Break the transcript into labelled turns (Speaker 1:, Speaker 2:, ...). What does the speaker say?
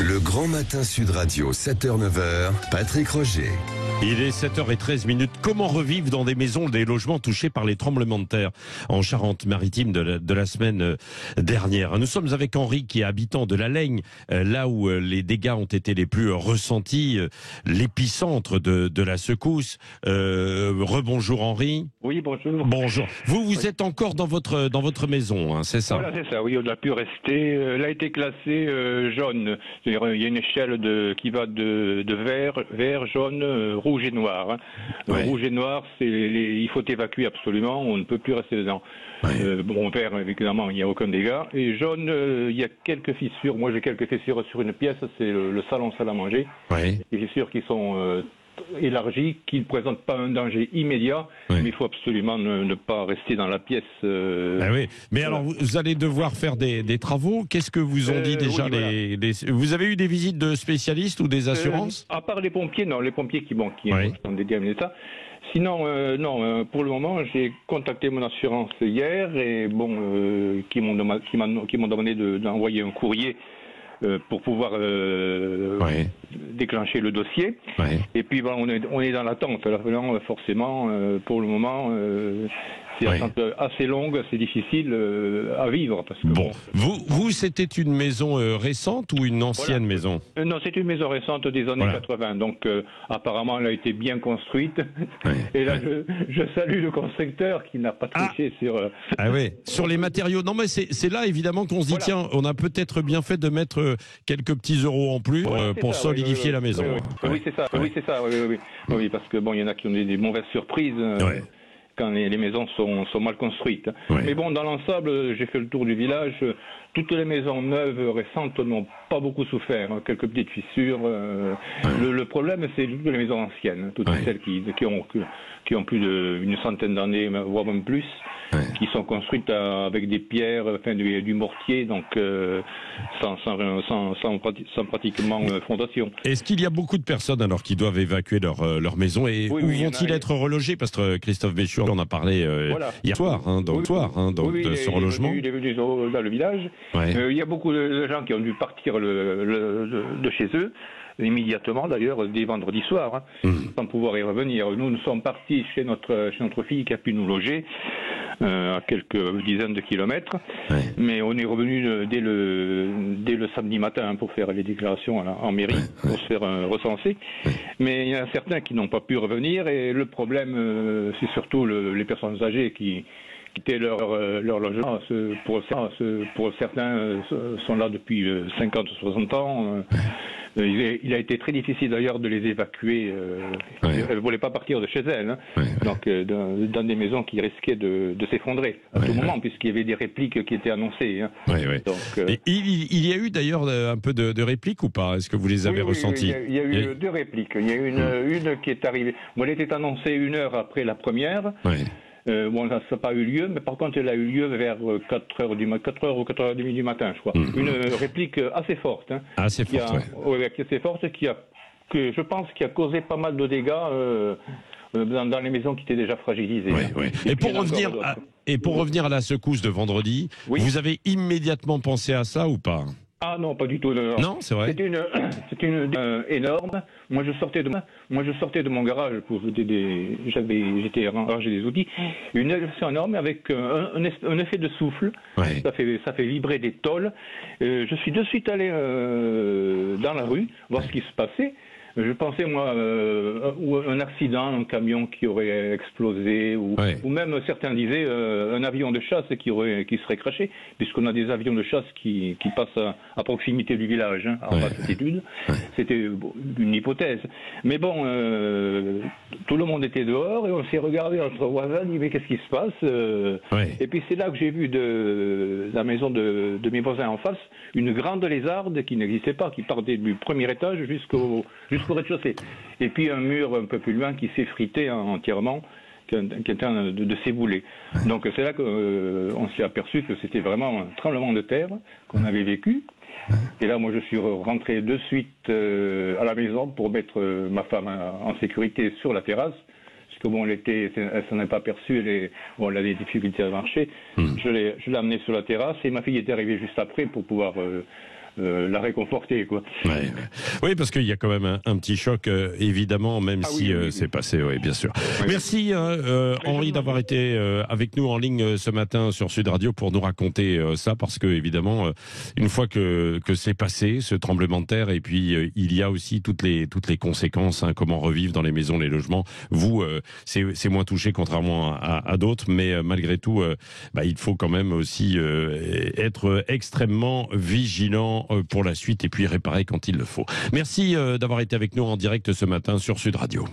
Speaker 1: Le Grand Matin Sud Radio, 7h-9h, Patrick Roger.
Speaker 2: Il est 7h13. Comment revivre dans des maisons, des logements touchés par les tremblements de terre en Charente-Maritime de la semaine dernière? Nous sommes avec Henri, qui est habitant de la Laigne, là où les dégâts ont été les plus ressentis, l'épicentre de la secousse. Rebonjour Henri.
Speaker 3: Oui, bonjour.
Speaker 2: Bonjour. Vous êtes encore dans votre maison, hein, c'est ça?
Speaker 3: Voilà, c'est ça, oui, on a pu rester. Elle a été classée jaune. C'est-à-dire, il y a une échelle qui va de vert, jaune, rouge et noir. Hein.
Speaker 2: Ouais.
Speaker 3: Rouge et noir, il faut évacuer absolument, on ne peut plus rester dedans.
Speaker 2: Ouais.
Speaker 3: Vert, évidemment, il n'y a aucun dégât. Et jaune, il y a quelques fissures. Moi, j'ai quelques fissures sur une pièce, c'est le salon salle à manger.
Speaker 2: Ouais.
Speaker 3: Des fissures qui sont élargies, qui ne présentent pas un danger immédiat,
Speaker 2: Ouais.
Speaker 3: mais il faut absolument ne pas rester dans la pièce.
Speaker 2: Ah oui. Mais alors, vous allez devoir faire des travaux. Qu'est-ce que vous ont dit déjà
Speaker 3: oui,
Speaker 2: Vous avez eu des visites de spécialistes ou des assurances?
Speaker 3: À part les pompiers, non, les pompiers qui
Speaker 2: Oui.
Speaker 3: sont dédiés à l'État. Sinon, non, pour le moment, j'ai contacté mon assurance hier et qui m'ont demandé d'envoyer un courrier pour pouvoir
Speaker 2: Ouais.
Speaker 3: déclencher le dossier.
Speaker 2: Ouais.
Speaker 3: Et puis on est dans l'attente. Là, forcément, pour le moment, c'est
Speaker 2: Ouais.
Speaker 3: une attente assez longue, assez difficile à vivre. Parce que,
Speaker 2: Bon, vous c'était une maison récente ou une ancienne maison?
Speaker 3: Non, c'est une maison récente des années
Speaker 2: Voilà.
Speaker 3: 80, donc apparemment elle a été bien construite.
Speaker 2: Ouais.
Speaker 3: Et là, je salue le constructeur qui n'a pas triché sur...
Speaker 2: Ah oui, sur les matériaux. Non mais c'est là évidemment qu'on se dit,
Speaker 3: Voilà.
Speaker 2: tiens, on a peut-être bien fait de mettre quelques petits euros en plus
Speaker 3: Voilà, c'est
Speaker 2: pour
Speaker 3: ça,
Speaker 2: solidifier
Speaker 3: oui,
Speaker 2: la maison.
Speaker 3: Oui, oui, c'est ça.
Speaker 2: Ouais.
Speaker 3: Oui, c'est ça. Oui, parce que il y en a qui ont des mauvaises surprises.
Speaker 2: Ouais.
Speaker 3: Quand les maisons sont mal construites.
Speaker 2: Ouais.
Speaker 3: Mais bon, dans l'ensemble, j'ai fait le tour du village. Toutes les maisons neuves, récentes, n'ont pas beaucoup souffert. Hein. Quelques petites fissures. Le problème, c'est toutes les maisons anciennes, toutes
Speaker 2: Ouais.
Speaker 3: celles qui ont plus d'une centaine d'années, voire même plus,
Speaker 2: Ouais.
Speaker 3: qui sont construites avec des pierres, enfin du mortier, donc sans pratiquement fondation.
Speaker 2: Est-ce qu'il y a beaucoup de personnes alors qui doivent évacuer leur maison et
Speaker 3: Oui,
Speaker 2: où
Speaker 3: oui, il y en
Speaker 2: vont-ils
Speaker 3: a.
Speaker 2: être relogés? Parce que Christophe Béchu en a parlé
Speaker 3: Voilà.
Speaker 2: hier soir, hein, donc,
Speaker 3: Oui,
Speaker 2: de ce relogement.
Speaker 3: il est venu dans le village.
Speaker 2: Ouais.
Speaker 3: Il y a beaucoup de gens qui ont dû partir de chez eux, immédiatement d'ailleurs, dès vendredi soir, hein, sans pouvoir y revenir. Nous sommes partis chez notre fille qui a pu nous loger, à quelques dizaines de kilomètres.
Speaker 2: Ouais.
Speaker 3: Mais on est revenu dès le samedi matin, hein, pour faire les déclarations en mairie, pour se faire recenser. Mais il y en a certains qui n'ont pas pu revenir et le problème, c'est surtout les personnes âgées qui quittaient leur logement. Pour certains sont là depuis 50 ou 60 ans. Il a été très difficile d'ailleurs de les évacuer.
Speaker 2: Ouais.
Speaker 3: Elles ne voulaient pas partir de chez elles. Hein.
Speaker 2: Ouais.
Speaker 3: Donc dans des maisons qui risquaient de s'effondrer à tout moment, puisqu'il y avait des répliques qui étaient annoncées. Hein.
Speaker 2: Ouais, ouais.
Speaker 3: Donc,
Speaker 2: Et il y a eu d'ailleurs un peu de répliques ou pas? Est-ce que vous les avez
Speaker 3: oui,
Speaker 2: ressenties?
Speaker 3: il y a eu deux répliques. Il y a eu une qui est arrivée. Bon, elle était annoncée 1 heure après la première.
Speaker 2: Ouais.
Speaker 3: Ça n'a pas eu lieu, mais par contre, elle a eu lieu vers 4 heures ou 4h30 du matin, je crois. Une réplique assez forte. Hein,
Speaker 2: Assez forte,
Speaker 3: qui est assez forte, que je pense qui a causé pas mal de dégâts dans les maisons qui étaient déjà fragilisées.
Speaker 2: Ouais,
Speaker 3: hein.
Speaker 2: ouais.
Speaker 3: Et
Speaker 2: Et
Speaker 3: puis,
Speaker 2: pour revenir à la secousse de vendredi,
Speaker 3: Oui.
Speaker 2: vous avez immédiatement pensé à ça ou pas?
Speaker 3: Ah non, pas du tout.
Speaker 2: Non, c'est vrai.
Speaker 3: C'est une énorme. Moi, je sortais de mon garage pour j'étais rangé des outils. Une élection énorme avec un effet de souffle.
Speaker 2: Ouais.
Speaker 3: Ça fait vibrer des tôles. Je suis de suite allé dans la rue voir ce qui se passait. Je pensais, moi, ou un accident, un camion qui aurait explosé, ou même certains disaient un avion de chasse qui serait crashé, puisqu'on a des avions de chasse qui passent à proximité du village, hein, en basse altitude. C'était une hypothèse. Mais bon, tout le monde était dehors et on s'est regardé entre voisins, dit mais qu'est-ce qui se passe Et puis c'est là que j'ai vu de la maison de mes voisins en face une grande lézarde qui n'existait pas, qui partait du premier étage jusqu'au rez-de-chaussée. Et puis un mur un peu plus loin qui s'effritait entièrement, qui est en train de s'ébouler. Donc c'est là qu'on s'est aperçu que c'était vraiment un tremblement de terre qu'on avait vécu. Et là, moi, je suis rentré de suite à la maison pour mettre ma femme en sécurité sur la terrasse. Parce que bon, elle s'en est pas aperçue, elle a des difficultés à marcher. Je l'ai amenée sur la terrasse et ma fille est arrivée juste après pour pouvoir la réconforter, quoi.
Speaker 2: Ouais. Oui, parce qu'il y a quand même un petit choc, évidemment, même si c'est passé, oui, bien sûr.
Speaker 3: Oui.
Speaker 2: Merci, Henri, d'avoir été avec nous en ligne ce matin sur Sud Radio pour nous raconter ça, parce que, évidemment, une fois que c'est passé, ce tremblement de terre, et puis il y a aussi toutes les conséquences, hein, comment revivre dans les maisons, les logements. Vous, c'est moins touché, contrairement à d'autres, mais malgré tout, il faut quand même aussi être extrêmement vigilant pour la suite et puis réparer quand il le faut. Merci d'avoir été avec nous en direct ce matin sur Sud Radio.